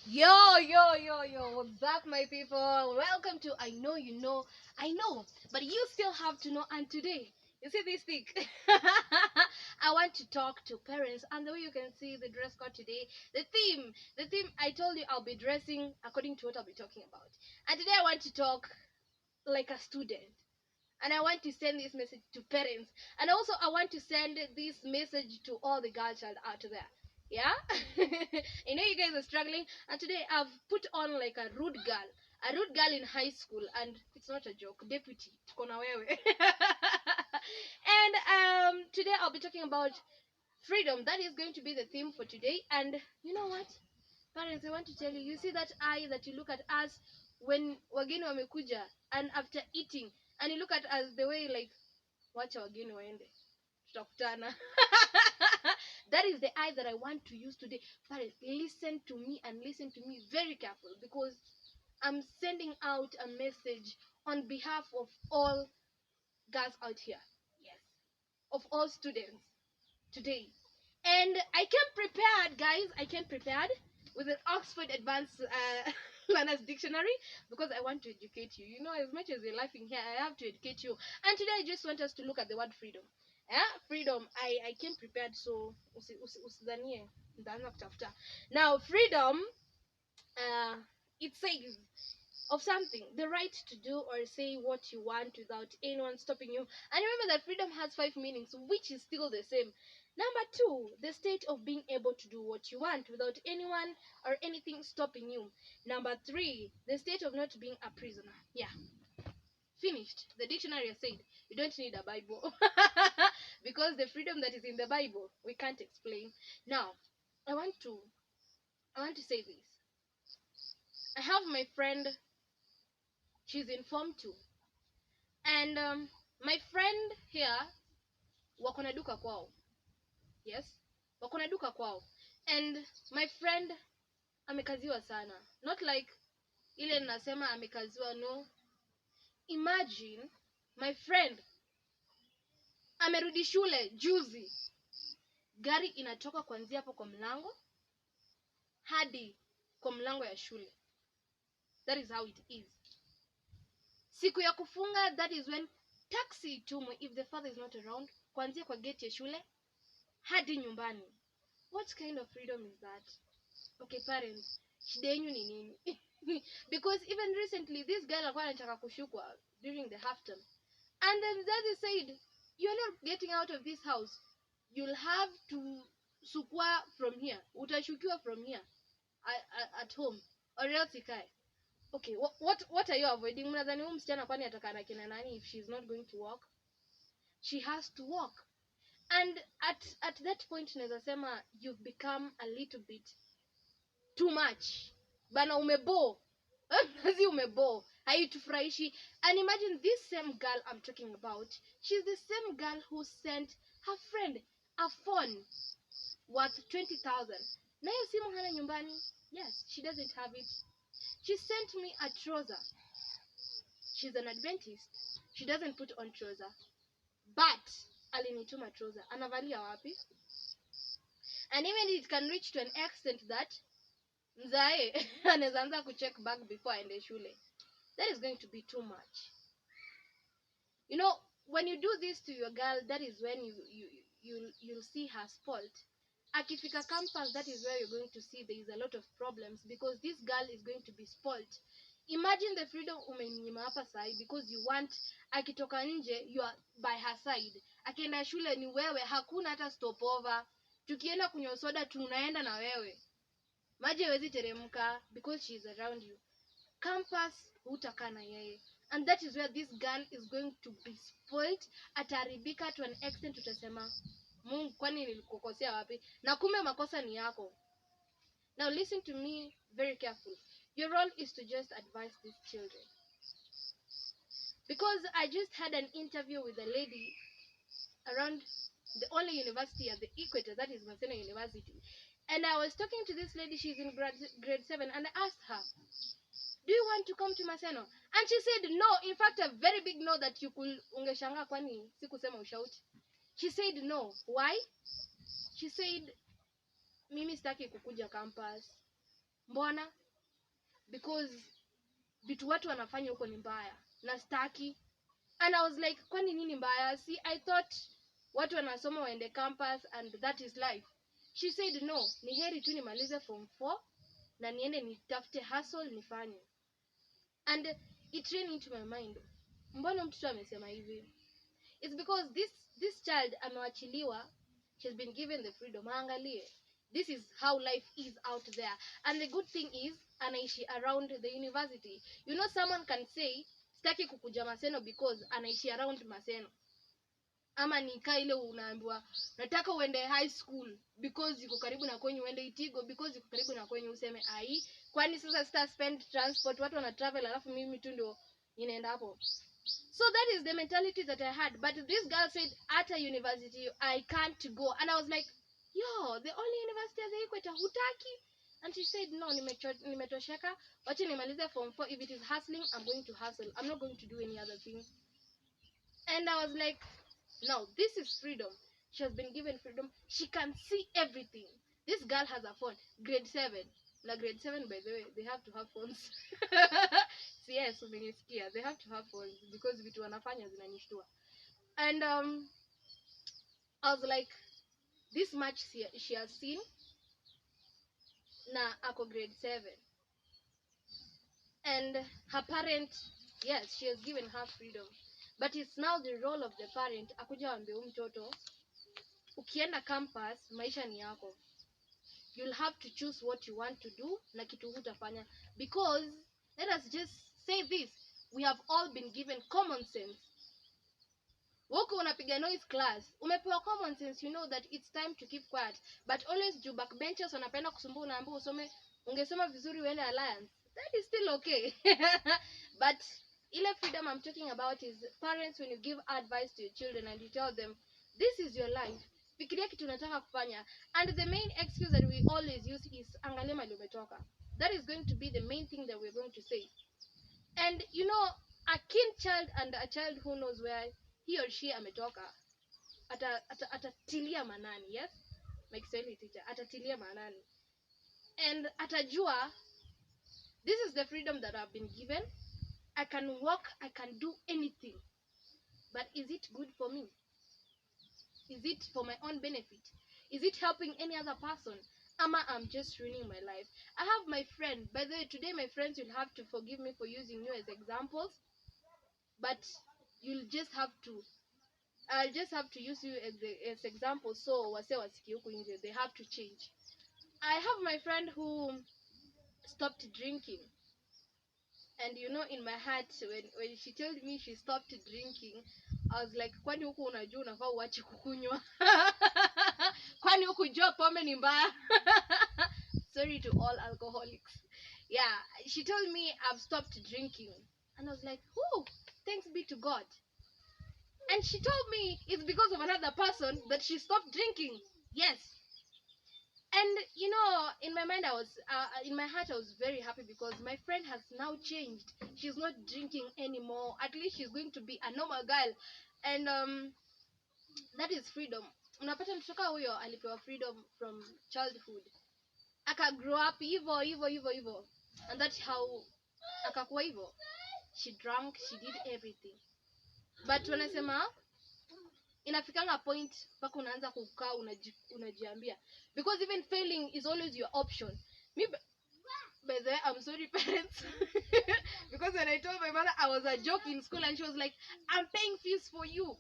Yo, what's up, my people? Welcome to I Know You Know. I know, but you still have to know. And today, you see this thing? I want to talk to parents, and the way you can see the dress code today, the theme, I told you I'll be dressing according to what I'll be talking about. And today, I want to talk like a student. And I want to send this message to parents. And also, I want to send this message to all the girl child out there. Yeah? I know you guys are struggling. And today, I've put on like a rude girl. A rude girl in high school. And it's not a joke. Deputy. Tuko na wewe. And today, I'll be talking about freedom. That is going to be the theme for today. And you know what? Parents, I want to tell you, you see that eye that you look at us when wageni wamekuja and after eating, and you look at us the way like, wacha wageni waende, tutakutana. That is the eye that I want to use today. Parents, listen to me and listen to me very careful, because I'm sending out a message on behalf of all girls out here. Yes. Of all students today. And I came prepared, guys. I came prepared with an Oxford Advanced Learner's Dictionary, because I want to educate you. You know, as much as you're laughing here, I have to educate you. And today I just want us to look at the word freedom. Yeah, freedom. I came prepared, so usidhanie nitaanza kutafuta. Now, freedom, it says of something, the right to do or say what you want without anyone stopping you. And remember that freedom has 5 meanings, which is still the same. Number 2, the state of being able to do what you want without anyone or anything stopping you. Number 3, the state of not being a prisoner. Yeah, finished. The dictionary has said you don't need a Bible. Because the freedom that is in the Bible we can't explain. Now, I want to say this. I have my friend, she's in form 2. And my friend here, wako na duka kwao. Yes, wako na duka kwao. And my friend amekaziwa sana. Not like ile nasema amekaziwa, no. Imagine my friend amerudi shule juzi. Gari inatoka kuanzia hapo kwa mlango hadi kwa mlango ya shule. That is how it is. Siku ya kufunga, that is when taxi itumwe if the father is not around, kuanzia kwa gate ya shule hadi nyumbani. What kind of freedom is that? Okay, parents, shida yenu ni nini? Because even recently this girl alikuwa anataka kushukwa during the half term, and then daddy said, you're not getting out of this house, you'll have to sukwa from here, utashukiwa from here at home, or else ikae. Okay, what are you avoiding? Mnadhani huyu msichana kwani atakaa na kina nani if she's not going to work? She has to work. And at that point naweza sema you've become a little bit too much. Bana umebo. Nazi umebo. Haitufurahishi. And imagine this same girl I'm talking about. She's the same girl who sent her friend a phone worth 20,000. Na hiyo simu hana nyumbani. Yes, she doesn't have it. She sent me a trouser. She's an Adventist. She doesn't put on trouser. But alinituma trouser. Anavalia wapi? And even it can reach to an extent that mzae anaweza anza kucheck bag before aende shule. That is going to be too much. You know, when you do this to your girl, that is when you'll see her spoiled. Akifika campus, that is where you're going to see there is a lot of problems, because this girl is going to be spoiled. Imagine the freedom umenyima hapa sai because you want, akitoka nje you are by her side. Akienda shule ni wewe, hakuna hata stopover. Tukienda kunywa soda tunaenda na wewe. Maji hawezi teremka because she is around you. Campus hutakaa na yeye. And that is where this girl is going to be spoiled. Ataribika to an extent utasema, Mungu kwani nilikukosea wapi? Na kumbe makosa ni yako. Now listen to me very carefully. Your role is to just advise these children. Because I just had an interview with a lady around the only university at the equator, that is Maseno University. And I was talking to this lady, she's in grade 7, and I asked her, do you want to come to Maseno? And she said no. In fact, a very big no that you could ungeshanga kwani sikusema ushauti. She said no. Why? She said, mimi sitaki kukuja campus. Mbona? Because vitu watu wanafanya huko ni mbaya na staki. And I was like, kwani nini mbaya? See, I thought watu wanasoma waende campus and that is life. She said no, ni heri tu nimalize form 4 na niende nitafute hustle nifanye. And it ran into my mind, mbona mtoto amesema hivi? It's because this child amewachiliwa. She's been given the freedom. Angalie, this is how life is out there. And the good thing is anaishi around the university. You know, someone can say sitaki kukuja Maseno because anaishi around Maseno. Ama nika ile unaambiwa nataka uende high school because iko karibu na kwenye, uende Itigo because iko karibu na kwenye, useme ai kwani sasa sita spend transport, watu wana travel alafu mimi tu ndio ninaenda hapo. So that is the mentality that I had. But this girl said at a university I can't go, and I was like, yo, the only university as Ikweta hutaki? And she said no, nimetosheka, wacha nimalize form 4. If it is hustling, I'm going to hustle. I'm not going to do any other thing. And I was like, no, this is freedom. She has been given freedom. She can see everything. This girl has a phone. Grade 7. Na grade 7, by the way, they have to have phones. Yes, umenisikia. They have to have phones because vitu wanafanya zinanishtua. And I was like, this much she has seen. Na ako grade 7. And her parent, yes, she has given her freedom. But it's now the role of the parent akuja waambie mtoto, ukienda campus maisha ni yako. You'll have to choose what you want to do na kitu hutafanya. Because let us just say this, we have all been given common sense. Woko unapiga noise class, umepewa common sense, you know that it's time to keep quiet. But always juu backbenchers wanapenda kusumbua, unaambiwa usome, ungesoma vizuri uende Alliance. That is still okay. But ile freedom I'm talking about is parents, when you give advice to your children and you tell them this is your life, fikiria kitu unataka kufanya. And the main excuse that we always use is angalia mali umetoka. That is going to be the main thing that we're going to say. And you know, a keen child and a child who knows where he or she ametoka atatilia manani. Yes, my Kiswahili teacher, atatilia manani. And atajua this is the freedom that I've been given. I can walk, I can do anything. But is it good for me? Is it for my own benefit? Is it helping any other person? Ama I'm just ruining my life. I have my friend. By the way, today my friends will have to forgive me for using you as examples. But you'll just have to, I'll just have to use you as examples. So wase wasiki huku nje, they have to change. I have my friend who stopped drinking. And you know, in my heart, when she told me she stopped drinking, I was like, kwani huku unajua unafaa uache kukunywa? Kwani huku jua pombe ni mbaya? Sorry to all alcoholics. Yeah, she told me I've stopped drinking. And I was like, oh, thanks be to God. And she told me it's because of another person that she stopped drinking. Yes. And you know, in my mind, in my heart, I was very happy because my friend has now changed. She's not drinking anymore. At least she's going to be a normal girl. And that is freedom. Unapata mtoka huyo alipewa freedom from childhood. Aka grow up hivyo. And that's how akakuwa hivyo. She drank, she did everything. But wanasema inafikanga point mpaka unaanza kukaa unajiambia, because even failing is always your option. Me, by the way, I'm sorry parents. Because when I told my mother I was a joke in school and she was like, I'm paying fees for you,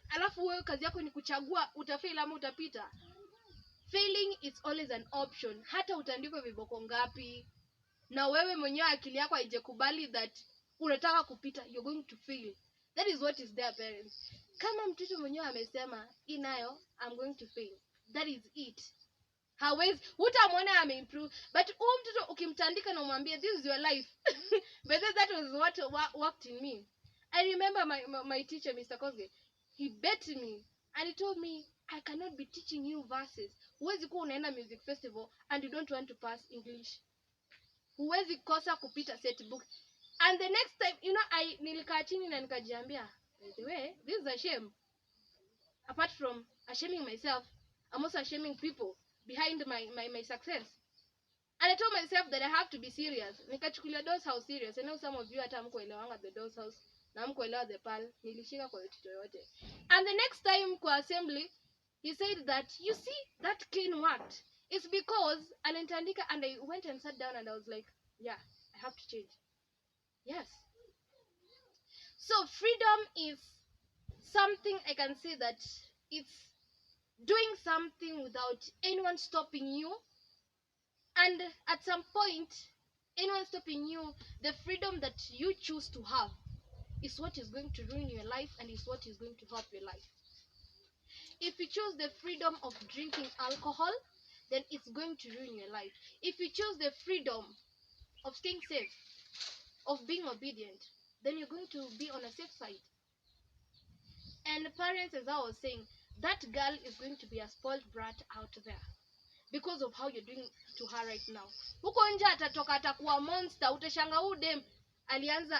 alafu wewe kazi yako ni kuchagua utafail ama utapita. Failing is always an option. Hata utaandikwa viboko ngapi na wewe mwenyewe akili yako haijakubali that unataka kupita, you're going to fail. That is what is there, parents. Kama mtoto mwenyewe amesema inayo I'm going to fail, that is it. Hawezi utamwona ameimprove. But mtoto ukimtandika na umwambie this is your life. But that was what worked in me. I remember my teacher, Mr. Kosge, he bet me and he told me I cannot be teaching you verses. Huwezi kuwa unaenda music festival and you don't want to pass English. Huwezi kosa kupita set book. And the next time, you know, nilikaa chini na nikajiambia, by the way, this is a shame. Apart from shaming myself, I'm also shaming people behind my success. And I told myself that I have to be serious. Nikachukulia Doll's House serious. I know some of you hata hamkuelewanga the Doll's House na hamkuelewa the Pearl. Nilishika kwa yote yote. And the next time kwa assembly, he said that, you see, that cane worked. It's because alintandika, and I went and sat down and I was like, yeah, I have to change. Yes. So freedom is something I can say that it's doing something without anyone stopping you. And at some point, anyone stopping you, the freedom that you choose to have is what is going to ruin your life and is what is going to help your life. If you choose the freedom of drinking alcohol, then it's going to ruin your life. If you choose the freedom of staying safe, of being obedient, then you're going to be on a safe side. And parents, as I was saying, that girl is going to be a spoiled brat out there because of how you're doing to her right now. Huko nje atatoka atakuwa monster, utashanga huyu dem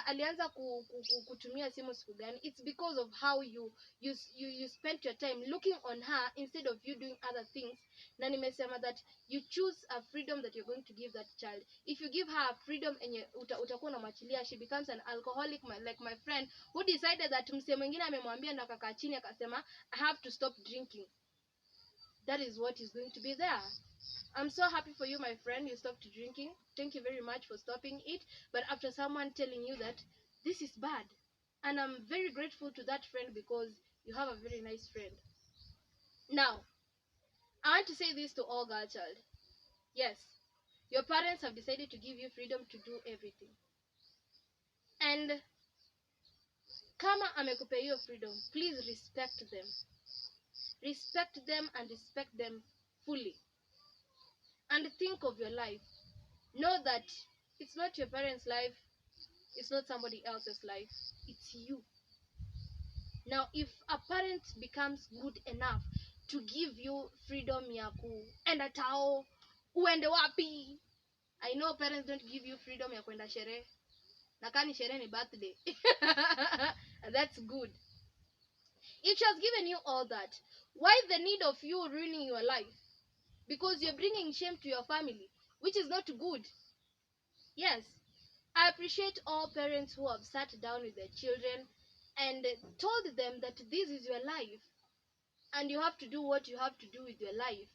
alianza kutumia simu siku gani. It's because of how you spent your time looking on her instead of you doing other things. Na nimesema that you choose a freedom that you're going to give that child. If you give her a freedom and utakuwa unamwachilia, she becomes an alcoholic, like my friend who decided that msee mwingine amemwambia na kaka chini akasema I have to stop drinking. That is what is going to be there. I'm so happy for you, my friend. You stopped drinking. Thank you very much for stopping it. But after someone telling you that this is bad, and I'm very grateful to that friend because you have a very nice friend. Now, I want to say this to all girl child. Yes, your parents have decided to give you freedom to do everything. And kama amekupa hiyo freedom, please respect them. Respect them and respect them fully. And think of your life. Know that it's not your parents' life, it's not somebody else's life, it's you. Now, if a parent becomes good enough to give you freedom ya kuenda tao, uende wapi. I know parents don't give you freedom ya kuenda sherehe. Na kani sherehe ni birthday. That's good. If she has given you all that, why the need of you ruining your life? Because you're bringing shame to your family, which is not good. Yes, I appreciate all parents who have sat down with their children and told them that this is your life and you have to do what you have to do with your life.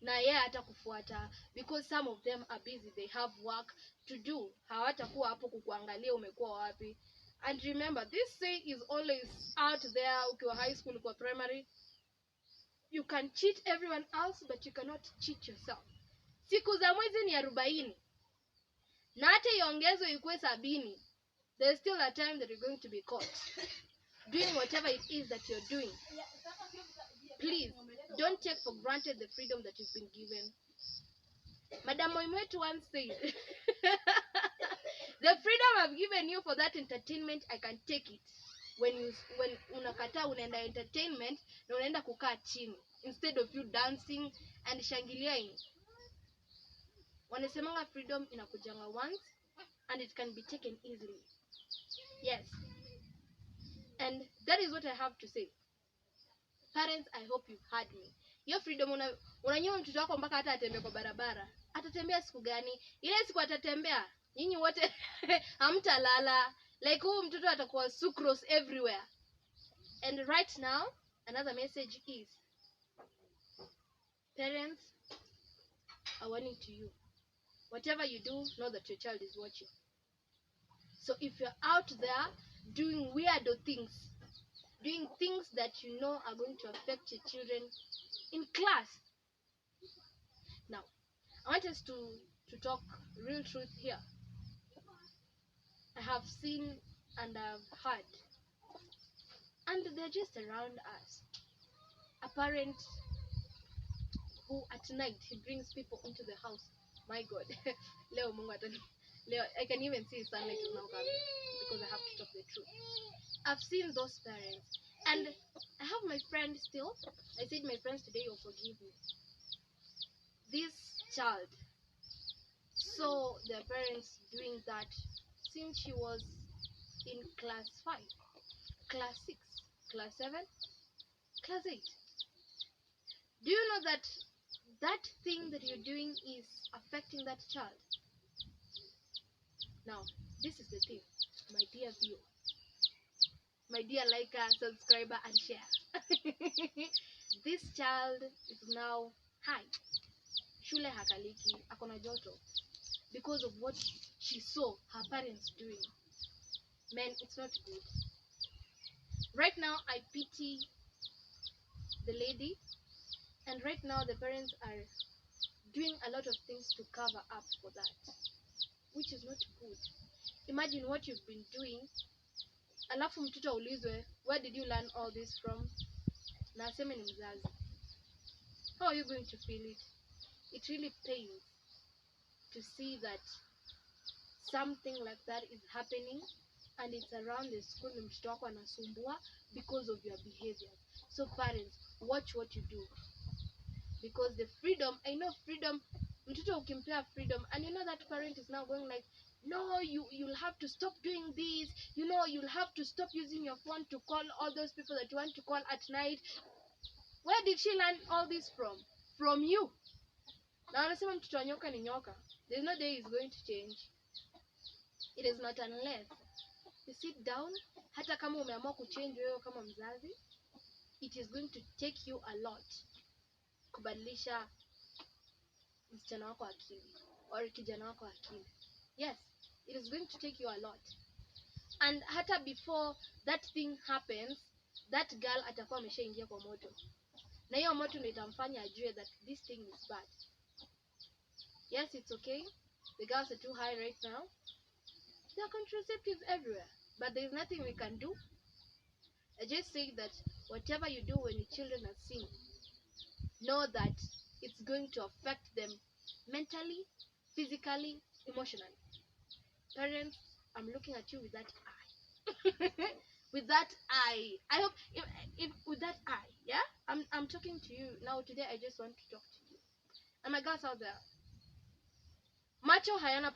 Na yeye hatakufuata because some of them are busy, they have work to do. Hawatakuwa hapo kukuangalia umekuwa wapi. And remember, this say is always out there. Ukiwa high school, ukiwa primary, you can cheat everyone else but you cannot cheat yourself. Siku za mwezi ni 40. Na hata iongezwe ikuwe 70. There's still a time that you're going to be caught doing whatever it is that you're doing. Please, don't take for granted the freedom that you've been given. Madam Moimwetu once said, the freedom I've given you for that entertainment, I can take it. When unakata unaenda entertainment, na unaenda kukaa chini instead of you dancing and shangiliaing. Wanasemanga freedom inakujanga once and it can be taken easily. Yes. And that is what I have to say. Parents, I hope you've heard me. Your freedom, unanyima mtoto wako mpaka hata atembea kwa barabara. Atatembea siku gani? Ile siku atatembea, nyinyi wote hamtalala. Like huyu mtoto atakuwa sucrose everywhere. And right now, another message is, parents are warning to you. Whatever you do, know that your child is watching. So if you're out there doing weirdo things, doing things that you know are going to affect your children in class. Now, I want us to talk real truth here. I have seen and I've heard, and they're just around us. A parent who at night he brings people into the house. My God, Leo Mungu atani. Leo, I can even see sunlight is now coming because I have to talk the truth. I've seen those parents, and I have my friend still. I said, my friends, today you'll forgive me. This child saw their parents doing that since she was in class 5, class 6, class 7, class 8. Do you know that that thing that you're doing is affecting that child. Now, this is the thing, my dear viewer, my dear liker, subscriber, and share. This child is now high. Shule hakaliki, akona joto, because of what she saw her parents doing. Man, it's not good. Right now, I pity the lady, and right now the parents are doing a lot of things to cover up for that, which is not good. Imagine what you've been doing, alafu mtoto aulizwe, where did you learn all this from? Na aseme ni mzazi. How are you going to feel it? It really pains to see that something like that is happening and it's around the school na mtoto wako anasumbua because of your behavior. So parents, watch what you do, because the freedom, I know freedom, mtoto ukimpea freedom, and you know that parent is now going like, no, you'll have to stop doing this, you know, you'll have to stop using your phone to call all those people that you want to call at night. Where did she learn all this from? From you. Na wanasema mtoto wa nyoka ni nyoka. There's no day he's going to change. It is not unless you sit down, hata kama umeamua kuchange wewe kama mzazi, it is going to take you a lot kubadilisha msichana wako akili or kijana wako akili. Yes, it is going to take you a lot. And hata before that thing happens, that girl atakuwa ameshaingia kwa moto, na hiyo moto ndio itamfanya ajue that this thing is bad. Yes, it's okay, the girls are too high right now, there are contraceptives everywhere, but there is nothing we can do. I just say that whatever you do when your children are seeing, know that it's going to affect them mentally, physically, emotionally. Parents, I'm looking at you with that eye. With that eye. I hope if with that eye, yeah? I'm talking to you now. Today I just want to talk to you. And my girls out there, macho hayana